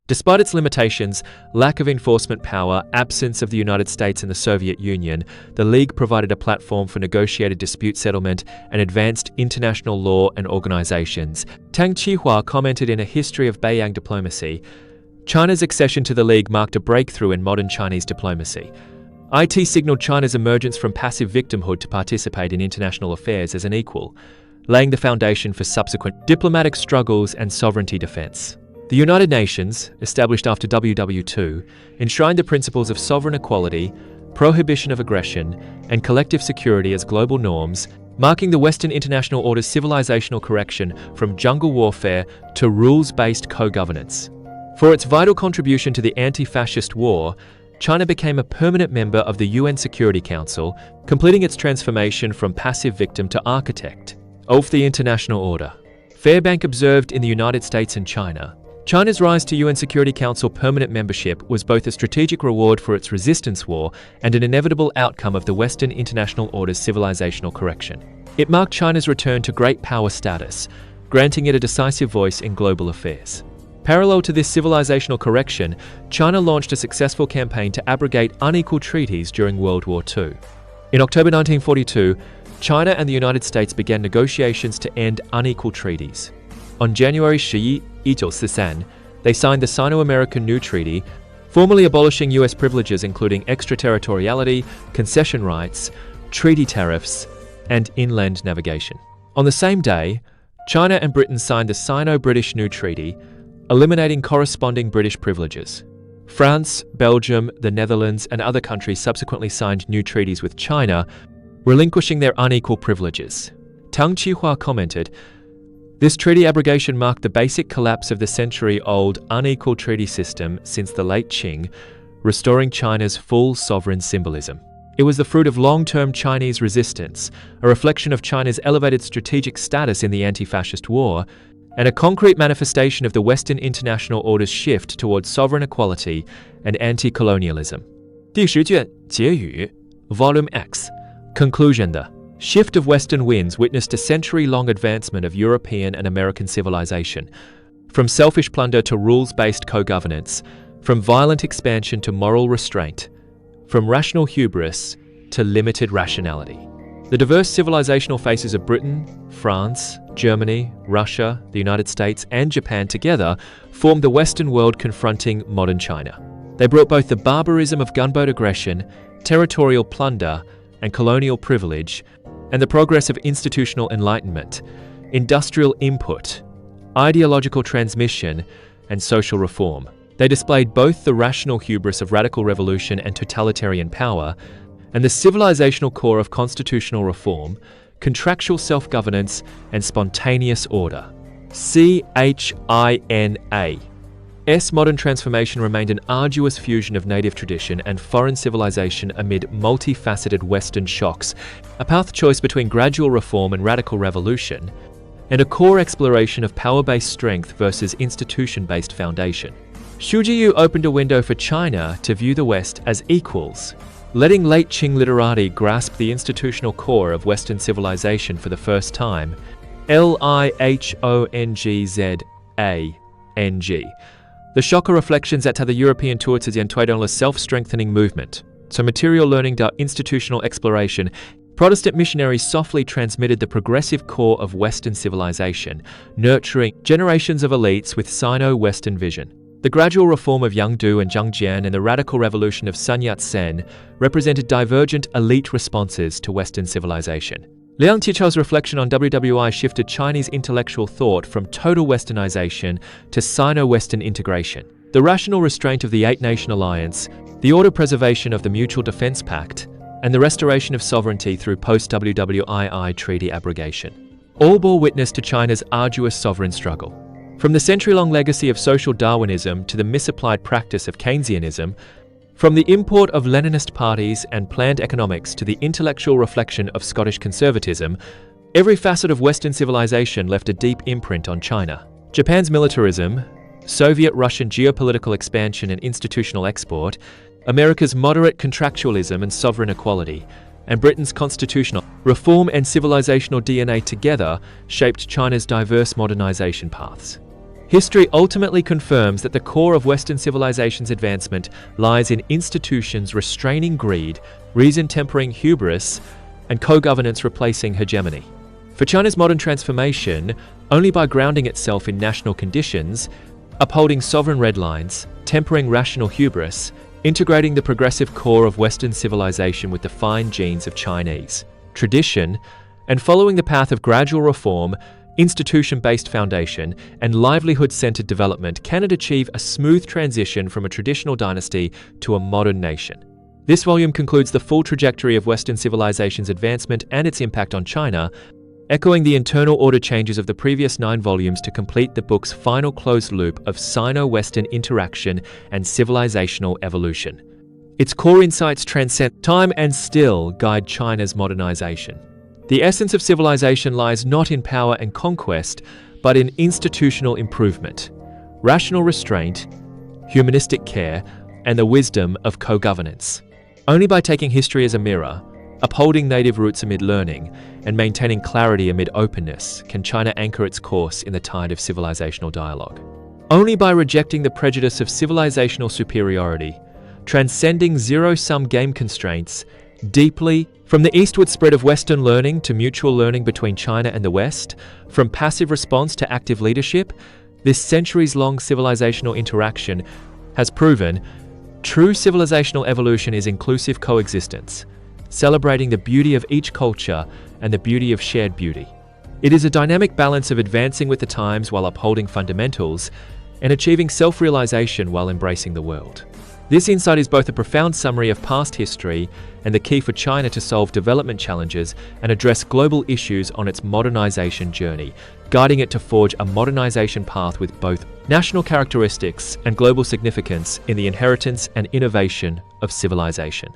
Despite its limitations, lack of enforcement power, absence of the United States and the Soviet Union, the League provided a platform for negotiated dispute settlement and advanced international law and organizations. Tang Qihua commented in A History of Beiyang Diplomacy, China's accession to the League marked a breakthrough in modern Chinese diplomacy. IT signaled China's emergence from passive victimhood to participate in international affairs as an equal, laying the foundation for subsequent diplomatic struggles and sovereignty defense. The United Nations, established after WW2, enshrined the principles of sovereign equality, prohibition of aggression, and collective security as global norms, marking the Western international order's civilizational correction from jungle warfare to rules-based co-governance. For its vital contribution to the anti-fascist war, China became a permanent member of the UN Security Council, completing its transformation from passive victim to architect of the international order. Fairbank observed in the United States and China, China's rise to UN Security Council permanent membership was both a strategic reward for its resistance war and an inevitable outcome of the Western international order's civilizational correction. It marked China's return to great power status, granting it a decisive voice in global affairs. Parallel to this civilizational correction, China launched a successful campaign to abrogate unequal treaties during World War II. In October 1942, China and the United States began negotiations to end unequal treaties. On January 11, 1943, they signed the Sino-American New Treaty, formally abolishing U.S. privileges including extraterritoriality, concession rights, treaty tariffs, and inland navigation. On the same day, China and Britain signed the Sino-British New Treaty, eliminating corresponding British privileges. France, Belgium, the Netherlands, and other countries subsequently signed new treaties with China, relinquishing their unequal privileges. Tang Qihua commented, "This treaty abrogation marked the basic collapse of the century-old unequal treaty system since the late Qing, restoring China's full sovereign symbolism. It was the fruit of long-term Chinese resistance, a reflection of China's elevated strategic status in the anti-fascist war, and a concrete manifestation of the Western international order's shift towards sovereign equality and anti-colonialism." 第10卷结语 Volume X Conclusion. The shift of Western winds witnessed a century-long advancement of European and American civilization, from selfish plunder to rules-based co-governance, from violent expansion to moral restraint, from rational hubris to limited rationality. The diverse civilizational faces of Britain, France, Germany, Russia, the United States, and Japan together formed the Western world confronting modern China. They brought both the barbarism of gunboat aggression, territorial plunder, and colonial privilege, and the progress of institutional enlightenment, industrial input, ideological transmission, and social reform. They displayed both the rational hubris of radical revolution and totalitarian power, and the civilizational core of constitutional reform, contractual self-governance, and spontaneous order. China's modern transformation remained an arduous fusion of native tradition and foreign civilization amid multifaceted Western shocks, a path choice between gradual reform and radical revolution, and a core exploration of power-based strength versus institution-based foundation. Xu Jiyu opened a window for China to view the West as equals, letting late Qing literati grasp the institutional core of Western civilization for the first time. Lihongzang. The shocker reflections at the European tour to the self-strengthening movement. So material learning to institutional exploration, Protestant missionaries softly transmitted the progressive core of Western civilization, nurturing generations of elites with Sino-Western vision. The gradual reform of Yang Du and Zhang Jian and the radical revolution of Sun Yat-sen represented divergent elite responses to Western civilization. Liang Qichao's reflection on WWI shifted Chinese intellectual thought from total Westernization to Sino-Western integration. The rational restraint of the Eight-Nation Alliance, the order preservation of the Mutual Defense Pact, and the restoration of sovereignty through post-WWII treaty abrogation all bore witness to China's arduous sovereign struggle. From the century-long legacy of social Darwinism to the misapplied practice of Keynesianism, from the import of Leninist parties and planned economics to the intellectual reflection of Scottish conservatism, every facet of Western civilization left a deep imprint on China. Japan's militarism, Soviet-Russian geopolitical expansion and institutional export, America's moderate contractualism and sovereign equality, and Britain's constitutional reform and civilizational DNA together shaped China's diverse modernization paths. History ultimately confirms that the core of Western civilization's advancement lies in institutions restraining greed, reason tempering hubris, and co-governance replacing hegemony. For China's modern transformation, only by grounding itself in national conditions, upholding sovereign red lines, tempering rational hubris, integrating the progressive core of Western civilization with the fine genes of Chinese tradition, and following the path of gradual reform, institution-based foundation, and livelihood-centered development, can it achieve a smooth transition from a traditional dynasty to a modern nation. This volume concludes the full trajectory of Western civilization's advancement and its impact on China, echoing the internal order changes of the previous 9 volumes to complete the book's final closed loop of Sino-Western interaction and civilizational evolution. Its core insights transcend time and still guide China's modernization. The essence of civilization lies not in power and conquest, but in institutional improvement, rational restraint, humanistic care, and the wisdom of co-governance. Only by taking history as a mirror, upholding native roots amid learning, and maintaining clarity amid openness can China anchor its course in the tide of civilizational dialogue. Only by rejecting the prejudice of civilizational superiority, transcending zero-sum game constraints, deeply, from the eastward spread of Western learning to mutual learning between China and the West, from passive response to active leadership, this centuries-long civilizational interaction has proven true civilizational evolution is inclusive coexistence, celebrating the beauty of each culture and the beauty of shared beauty. It is a dynamic balance of advancing with the times while upholding fundamentals and achieving self-realization while embracing the world. This insight is both a profound summary of past history and the key for China to solve development challenges and address global issues on its modernization journey, guiding it to forge a modernization path with both national characteristics and global significance in the inheritance and innovation of civilization.